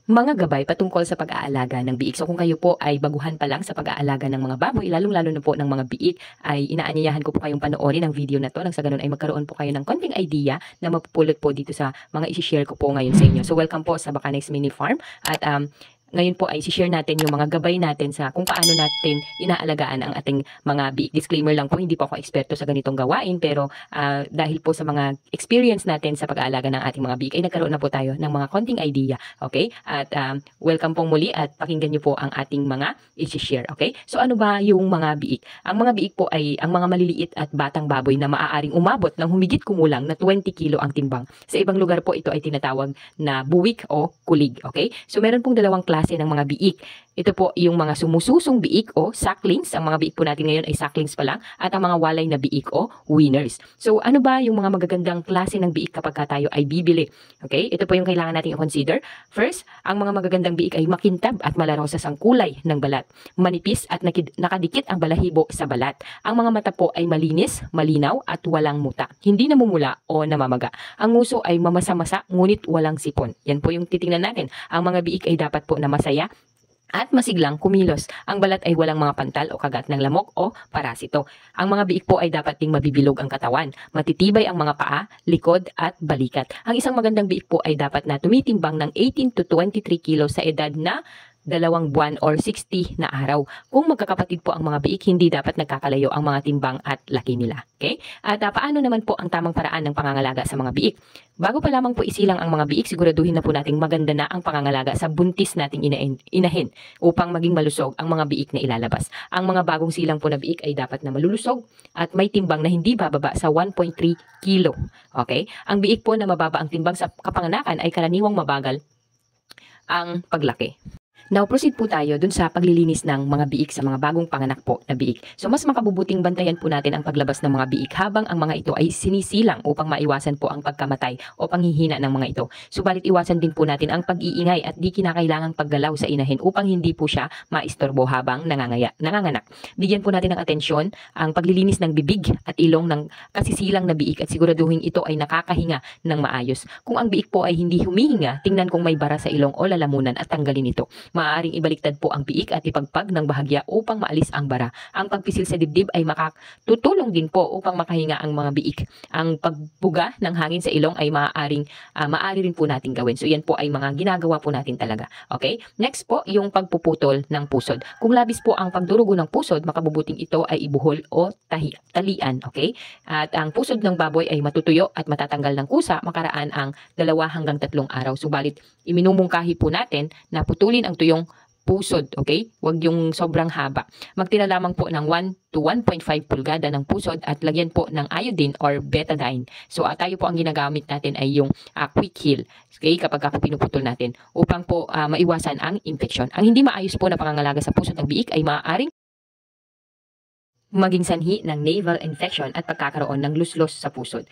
Mga gabay patungkol sa pag-aalaga ng biik. So kung kayo po ay baguhan pa lang sa pag-aalaga ng mga baboy, lalong-lalo na po ng mga biik, ay inaanyayahan ko po kayong panoorin ang video na to nang sa ganun ay magkaroon po kayo ng konting idea na mapupulot po dito sa mga isi-share ko po ngayon sa inyo. So welcome po sa Bacanex Mini Farm at ngayon po ay isi-share natin yung mga gabay natin sa kung paano natin inaalagaan ang ating mga biik. Disclaimer lang po, hindi po ako eksperto sa ganitong gawain, pero dahil po sa mga experience natin sa pag-aalaga ng ating mga biik ay nagkaroon na po tayo ng mga konting idea. Okay? At welcome pong muli at pakinggan niyo po ang ating mga isi-share. Okay? So ano ba yung mga biik? Ang mga biik po ay ang mga maliliit at batang baboy na maaaring umabot ng humigit kumulang na 20 kilo ang timbang. Sa ibang lugar po ito ay tinatawag na buwik o kulig. Okay? So meron pong dalawang klase ng mga biik. Ito po yung mga sumususong biik o sucklings. Ang mga biik po natin ngayon ay sucklings pa lang. At ang mga walay na biik o winners. So ano ba yung mga magagandang klase ng biik kapag tayo ay bibili? Okay? Ito po yung kailangan natin i-consider. First, ang mga magagandang biik ay makintab at malarosas ang kulay ng balat. Manipis at nakadikit ang balahibo sa balat. Ang mga mata po ay malinis, malinaw at walang muta. Hindi namumula o namamaga. Ang nguso ay mamasa-masa ngunit walang sipon. Yan po yung titingnan natin. Ang mga biik ay dapat po na masaya at masiglang kumilos. Ang balat ay walang mga pantal o kagat ng lamok o parasito. Ang mga biik po ay dapat ding mabibilog ang katawan. Matitibay ang mga paa, likod at balikat. Ang isang magandang biik po ay dapat na tumitimbang ng 18 to 23 kilos sa edad na 2 buwan or 60 na araw. Kung magkakapatid po ang mga biik, hindi dapat nagkakalayo ang mga timbang at laki nila. Okay? At paano naman po ang tamang paraan ng pangangalaga sa mga biik? Bago pa lamang po isilang ang mga biik, siguraduhin na po nating maganda na ang pangangalaga sa buntis nating inahin upang maging malusog ang mga biik na ilalabas. Ang mga bagong silang po na biik ay dapat na malulusog at may timbang na hindi bababa sa 1.3 kilo. Okay? Ang biik po na mababa ang timbang sa kapanganakan ay karaniwang mabagal ang paglaki. Now, proceed po tayo dun sa paglilinis ng mga biik sa mga bagong panganak po na biik. So, mas makabubuting bantayan po natin ang paglabas ng mga biik habang ang mga ito ay sinisilang upang maiwasan po ang pagkamatay o panghihina ng mga ito. Subalit iwasan din po natin ang pag-iingay at di kinakailangang paggalaw sa inahin upang hindi po siya maistorbo habang nanganganak. Bigyan po natin ng atensyon ang paglilinis ng bibig at ilong ng kasisilang na biik at siguraduhin ito ay nakakahinga ng maayos. Kung ang biik po ay hindi humihinga, tingnan kung may bara sa ilong o lalamunan at tanggalin ito. Maaaring ibaliktad po ang biik at ipagpag ng bahagya upang maalis ang bara. Ang pagpisil sa dibdib ay makatutulong din po upang makahinga ang mga biik. Ang pagbuga ng hangin sa ilong ay maaari rin po natin gawin. So yan po ay mga ginagawa po natin talaga. Okay? Next po, yung pagpuputol ng pusod. Kung labis po ang pagdurugo ng pusod, makabubuting ito ay ibuhol o talian. Okay? At ang pusod ng baboy ay matutuyo at matatanggal ng kusa makaraan ang 2 hanggang 3 araw. Subalit, iminumungkahi po natin na putulin ang tuyong pusod, okay? Huwag yung sobrang haba. Magtira lamang po ng 1 to 1.5 pulgada ng pusod at lagyan po ng iodine or betadine. So tayo po ang ginagamit natin ay yung quick heal, okay? Kapag pinuputol natin upang po maiwasan ang infection. Ang hindi maayos po na pangangalaga sa pusod ng biik ay maaaring maging sanhi ng naval infection at pagkakaroon ng luslos sa pusod.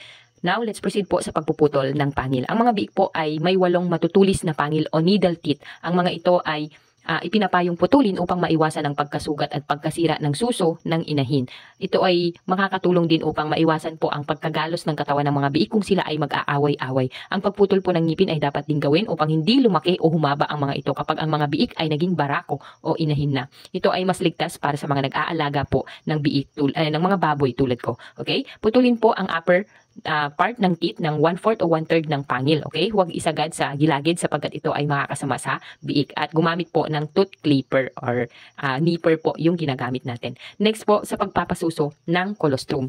Now, let's proceed po sa pagpuputol ng pangil. Ang mga biik po ay may 8 matutulis na pangil o needle teeth. Ang mga ito ay ipinapayong putulin upang maiwasan ang pagkasugat at pagkasira ng suso ng inahin. Ito ay makakatulong din upang maiwasan po ang pagkagalos ng katawan ng mga biik kung sila ay mag-aaway-away. Ang pagputol po ng ngipin ay dapat din gawin upang hindi lumaki o humaba ang mga ito kapag ang mga biik ay naging barako o inahin na. Ito ay mas ligtas para sa mga nag-aalaga po ng biik ng mga baboy tulad ko. Okay? Putulin po ang upper part ng teeth ng 1/4 o 1/3 ng pangil. Okay? Huwag isagad sa gilagid sapagkat ito ay makakasama sa biik. At gumamit po ng tooth clipper or nipper po yung ginagamit natin. Next po sa pagpapasuso ng colostrum.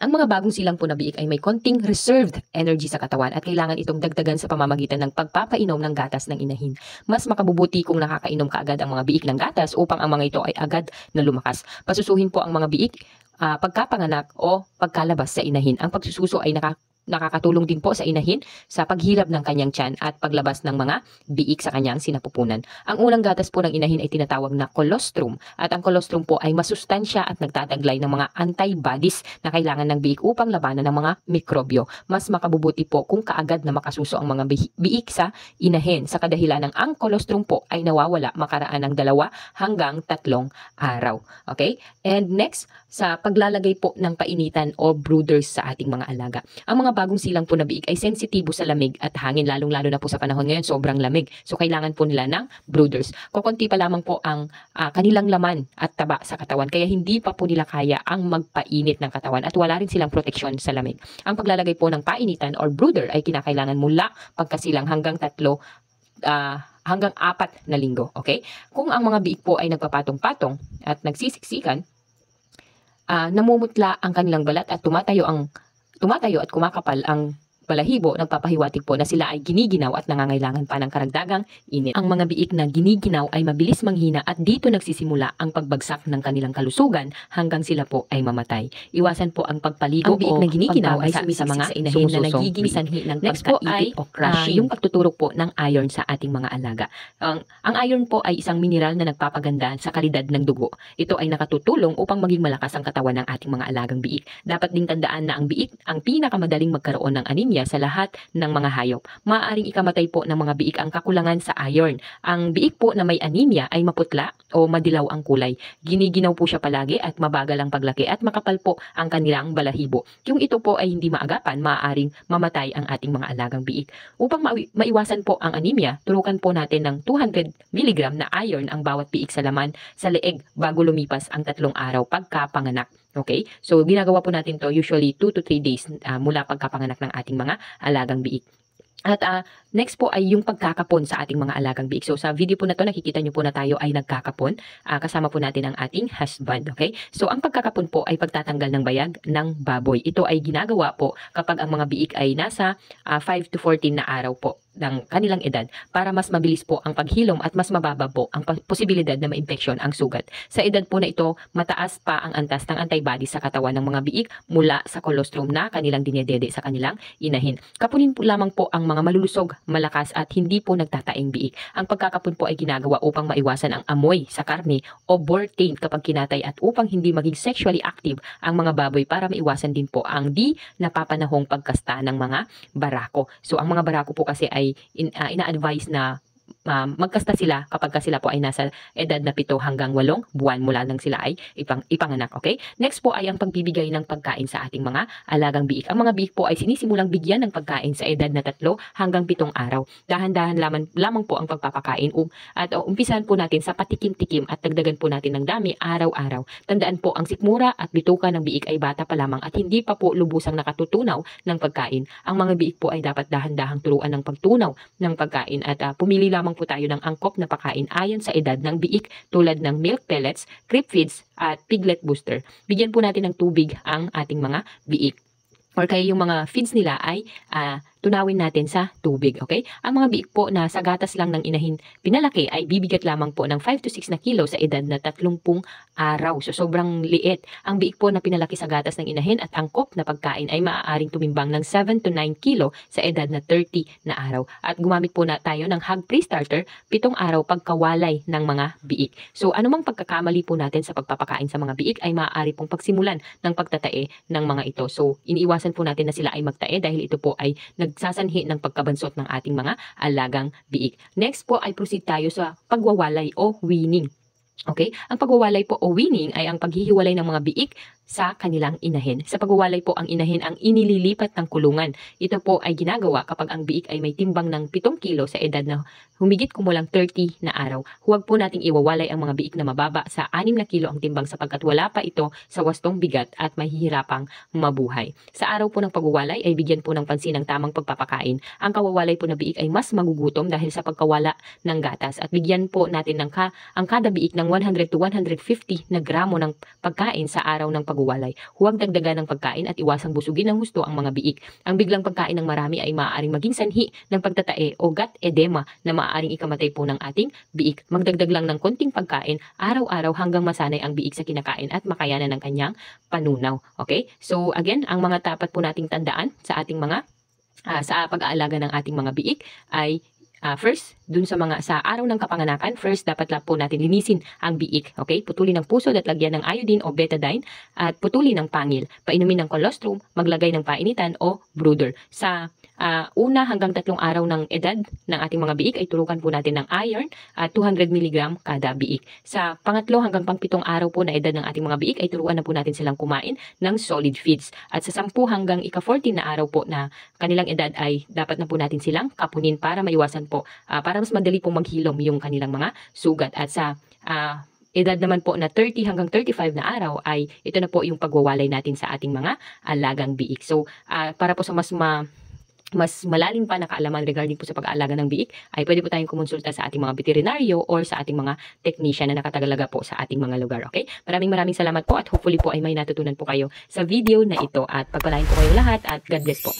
Ang mga bagong silang po na biik ay may konting reserved energy sa katawan at kailangan itong dagdagan sa pamamagitan ng pagpapainom ng gatas ng inahin. Mas makabubuti kung nakakainom kaagad ang mga biik ng gatas upang ang mga ito ay agad na lumakas. Pasusuhin po ang mga biik pagkapanganak o pagkalabas sa inahin. Ang pagsususo ay nakakatulong din po sa inahin sa paghilab ng kanyang tiyan at paglabas ng mga biik sa kanyang sinapupunan. Ang unang gatas po ng inahin ay tinatawag na colostrum at ang colostrum po ay masustansya at nagtataglay ng mga antibodies na kailangan ng biik upang labanan ng mga mikrobyo. Mas makabubuti po kung kaagad na makasuso ang mga biik sa inahin sa kadahilan ng ang colostrum po ay nawawala makaraan ng 2 hanggang 3 araw. Okay? And next, sa paglalagay po ng painitan o brooders sa ating mga alaga. Ang mga bagong silang po na biik ay sensitibo sa lamig at hangin, lalong-lalo na po sa panahon ngayon, sobrang lamig. So kailangan po nila ng brooders. Kukunti pa lamang po ang kanilang laman at taba sa katawan, kaya hindi pa po nila kaya ang magpainit ng katawan at wala rin silang proteksyon sa lamig. Ang paglalagay po ng painitan or brooder ay kinakailangan mula pagkasilang hanggang 4 na linggo. Okay? Kung ang mga biik po ay nagpapatong-patong at nagsisiksikan, namumutla ang kanilang balat at tumatayo at kumakapal ang balahibo, nagpapahiwatig po na sila ay giniginaw at nangangailangan pa ng karagdagang init. Ang mga biik na giniginaw ay mabilis manghina at dito nagsisimula ang pagbagsak ng kanilang kalusugan hanggang sila po ay mamatay. Iwasan po ang pagpaligo Ang biik o na giniginaw ay sa mga inahin na nagiging sanhi ng Next po pagkaipit ay, o crushing. Yung pagtuturok po ng iron sa ating mga alaga. Ang iron po ay isang mineral na nagpapaganda sa kalidad ng dugo. Ito ay nakatutulong upang maging malakas ang katawan ng ating mga alagang biik. Dapat ding tandaan na ang biik ang pinakamadaling magkaroon ng anemia sa lahat ng mga hayop. Maaaring ikamatay po ng mga biik ang kakulangan sa iron. Ang biik po na may anemia ay maputla o madilaw ang kulay. Giniginaw po siya palagi at mabagal ang paglaki at makapal po ang kanilang balahibo. Kung ito po ay hindi maagapan, maaaring mamatay ang ating mga alagang biik. Upang maiwasan po ang anemia, turukan po natin ng 200 mg na iron ang bawat biik sa laman sa leeg bago lumipas ang 3 araw pagkapanganak. Okay? So, ginagawa po natin to usually 2 to 3 days mula pagkapanganak ng ating mga alagang biik. At next po ay yung pagkakapon sa ating mga alagang biik. So, sa video po na to, nakikita nyo po na tayo ay nagkakapon. Kasama po natin ang ating husband. Okay? So, ang pagkakapon po ay pagtatanggal ng bayag ng baboy. Ito ay ginagawa po kapag ang mga biik ay nasa 5 to 14 na araw po ng kanilang edad para mas mabilis po ang paghilom at mas mababa po ang posibilidad na ma-infeksyon ang sugat. Sa edad po na ito, mataas pa ang antas ng antibodies sa katawan ng mga biik mula sa colostrum na kanilang dinedede sa kanilang inahin. Kapunin po lamang po ang mga malulusog, malakas at hindi po nagtataing biik. Ang pagkakapon po ay ginagawa upang maiwasan ang amoy sa karne o bore taint kapag kinatay at upang hindi maging sexually active ang mga baboy para maiwasan din po ang di napapanahong pagkasta ng mga barako. So ang mga barako po kasi ay ina-advise na magkasta sila kapag sila po ay nasa edad na 7 hanggang 8 buwan mula nang sila ay ipanganak. Okay? Next po ay ang pagbibigay ng pagkain sa ating mga alagang biik. Ang mga biik po ay sinisimulang bigyan ng pagkain sa edad na 3 hanggang 7 araw. Dahan-dahan lamang po ang pagpapakain at umpisahan po natin sa patikim-tikim at dagdagan po natin ng dami araw-araw. Tandaan po ang sikmura at bituka ng biik ay bata pa lamang at hindi pa po lubusang nakatutunaw ng pagkain. Ang mga biik po ay dapat dahan-dahang turuan ng pagtunaw ng pagkain at pumili lamang po tayo ng angkop na pagkain ayon sa edad ng biik tulad ng milk pellets, creep feeds at piglet booster. Bigyan po natin ng tubig ang ating mga biik. Or kaya yung mga feeds nila ay tunawin natin sa tubig, okay? Ang mga biik po na sa gatas lang ng inahin pinalaki ay bibigat lamang po ng 5 to 6 na kilo sa edad na 30 araw. So, sobrang liit. Ang biik po na pinalaki sa gatas ng inahin at angkop na pagkain ay maaaring tumimbang ng 7 to 9 kilo sa edad na 30 na araw. At gumamit po na tayo ng hog pre-starter 7 araw pagkawalay ng mga biik. So, anumang pagkakamali po natin sa pagpapakain sa mga biik ay maaari pong pagsimulan ng pagtatae ng mga ito. So, iniiwasan po natin na sila ay magtae dahil ito po ay nagsasanhi ng pagkabansot ng ating mga alagang biik. Next po ay proceed tayo sa pagwawalay o weaning. Okay? Ang pagwawalay po o weaning ay ang paghihiwalay ng mga biik sa kanilang inahin. Sa pagwawalay po ang inahin ang inililipat ng kulungan. Ito po ay ginagawa kapag ang biik ay may timbang ng 7 kilo sa edad na humigit kumulang 30 na araw. Huwag po nating iwawalay ang mga biik na mababa sa 6 na kilo ang timbang sapagkat wala pa ito sa wastong bigat at mahihirapang mabuhay. Sa araw po ng pagwawalay ay bigyan po ng pansin ang tamang pagpapakain. Ang kawawalay po na biik ay mas magugutom dahil sa pagkawala ng gatas at bigyan po natin ang kada biik ng 100 to 150 na gramo ng pagkain sa araw ng pagwawalay. Huwag dagdagan ng pagkain at iwasang busugin ng husto ang mga biik. Ang biglang pagkain ng marami ay maaaring maging sanhi ng pagtatae o gut edema na maaaring ikamatay po ng ating biik. Magdagdag lang ng konting pagkain araw-araw hanggang masanay ang biik sa kinakain at makayanan ng kanyang panunaw. Okay? So again, ang mga dapat po nating tandaan sa ating mga sa pag-aalaga ng ating mga biik ay first, dun sa araw ng kapanganakan, first dapat lang po natin linisin ang biik. Okay? Putulin ng pusod at lagyan ng iodine o betadine at putulin ng pangil. Painumin ng colostrum, maglagay ng painitan o brooder. Sa una hanggang 3 araw ng edad ng ating mga biik ay turukan po natin ng iron at 200 mg kada biik. Sa pangatlo hanggang pang-7 araw po na edad ng ating mga biik ay turuan na po natin silang kumain ng solid feeds. At sa 10 hanggang ika-14 na araw po na kanilang edad ay dapat na po natin silang kapunin para maiwasan po, para mas madali pong maghilom yung kanilang mga sugat. At sa edad naman po na 30 hanggang 35 na araw ay ito na po yung pagwawalay natin sa ating mga alagang biik. So, para po sa mas malalim pa na kaalaman regarding po sa pag-aalaga ng biik, ay pwede po tayong kumonsulta sa ating mga veterinaryo or sa ating mga technician na nakatagalaga po sa ating mga lugar. Okay? Maraming salamat po at hopefully po ay may natutunan po kayo sa video na ito at pagpalain po kayo lahat at God bless po.